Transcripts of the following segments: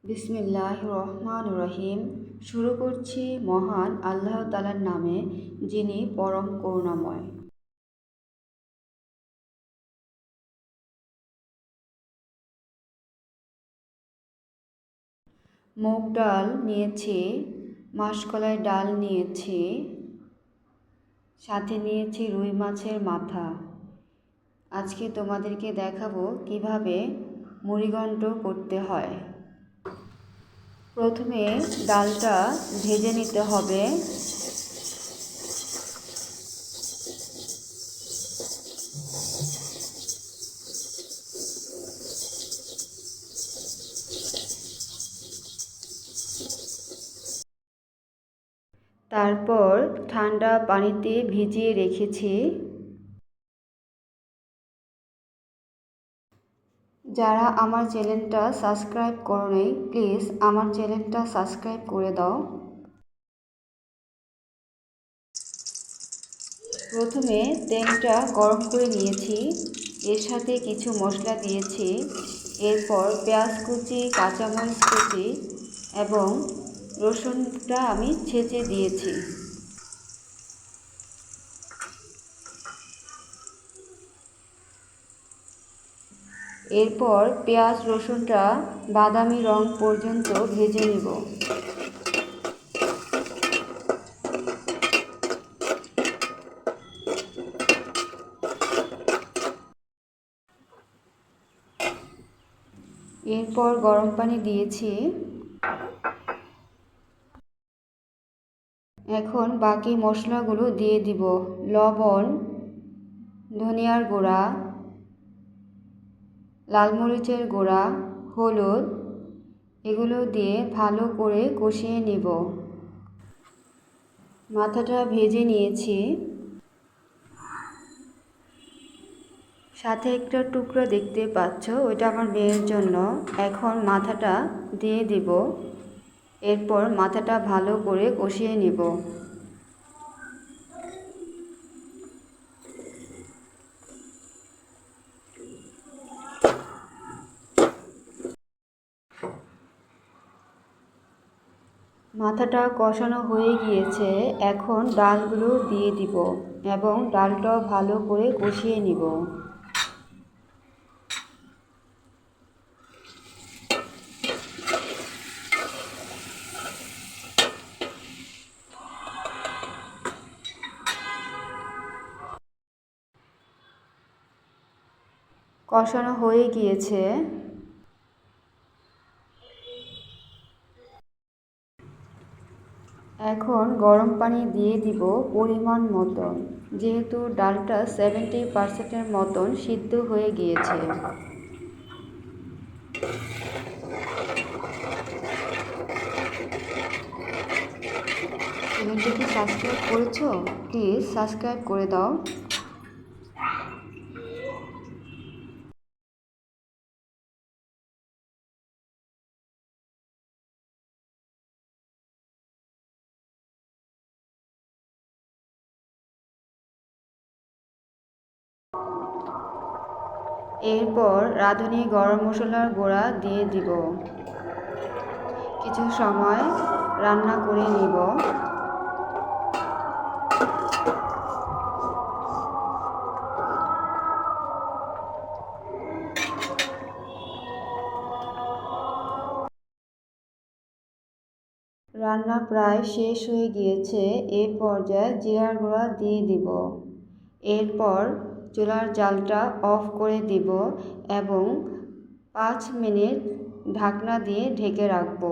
বিসমিল্লাহির রহমানির রহিম। শুরু করছি মহান আল্লাহ তাআলার নামে, যিনি পরম করুণাময়। মুগ ডাল নিয়েছি, মাসকলাই ডাল নিয়েছি, সাথে নিয়েছি রুই মাছের মাথা। আজকে তোমাদেরকে দেখাবো কিভাবে মুড়িঘণ্ট করতে হয়। প্রথমে ডালটা ভেজে নিতে হবে। তারপর ঠান্ডা পানিতে ভিজিয়ে রেখেছি। যারা আমার চ্যানেলটা সাবস্ক্রাইব করোনি, প্লিজ আমার চ্যানেলটা সাবস্ক্রাইব করে দাও। প্রথমে তেলটা গরম করে নিয়েছি, এর সাথে কিছু মশলা দিয়েছি। এরপর পেঁয়াজ কুচি, কাঁচামরিচ কুচি এবং রসুনটা আমি ছেঁচে দিয়েছি। এরপর পেঁয়াজ রসুনটা বাদামি রং পর্যন্ত ভেজে নিব। এরপর গরম পানি দিয়েছি। এখন বাকি মশলাগুলো দিয়ে দিব। লবণ, ধনিয়ার গুঁড়া, লাল মরিচের গুঁড়া, হলুদ, এগুলো দিয়ে ভালো করে কষিয়ে নিব। মাথাটা ভেজে নিয়েছি। সাথে একটা টুকরো দেখতে পাচ্ছ, ওইটা আমার মেয়ের জন্য। এখন মাথাটা দিয়ে দিব। এরপর মাথাটা ভালো করে কষিয়ে নিব। মাথাটা কষানো হয়ে গিয়েছে, এখন ডালগুলো দিয়ে দিব এবং ডালটাও ভালো করে কষিয়ে নিব। কষানো হয়ে গিয়েছে। এখন গরম পানি দিয়ে দিব পরিমাণ মতন, যেহেতু ডালটা 70% মতন সিদ্ধ হয়ে গিয়েছে। চ্যানেলটা কি সাবস্ক্রাইব করেছো? প্লিজ সাবস্ক্রাইব করে দাও। এরপর রাঁধুনি গরম মশলার গুঁড়া দিয়ে দিব। কিছু সময় রান্না করে নিব। রান্না প্রায় শেষ হয়ে গিয়েছে। এই পর্যায়ে জিরার গুঁড়া দিয়ে দিব। এরপর চুলার জালটা অফ করে দিব এবং 5 মিনিট ঢাকনা দিয়ে ঢেকে রাখব।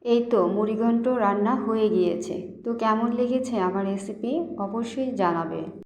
এই তো মুড়িঘণ্ট রান্না হয়ে গিয়েছে। তো কেমন লেগেছে আমার রেসিপি অবশ্যই জানাবে।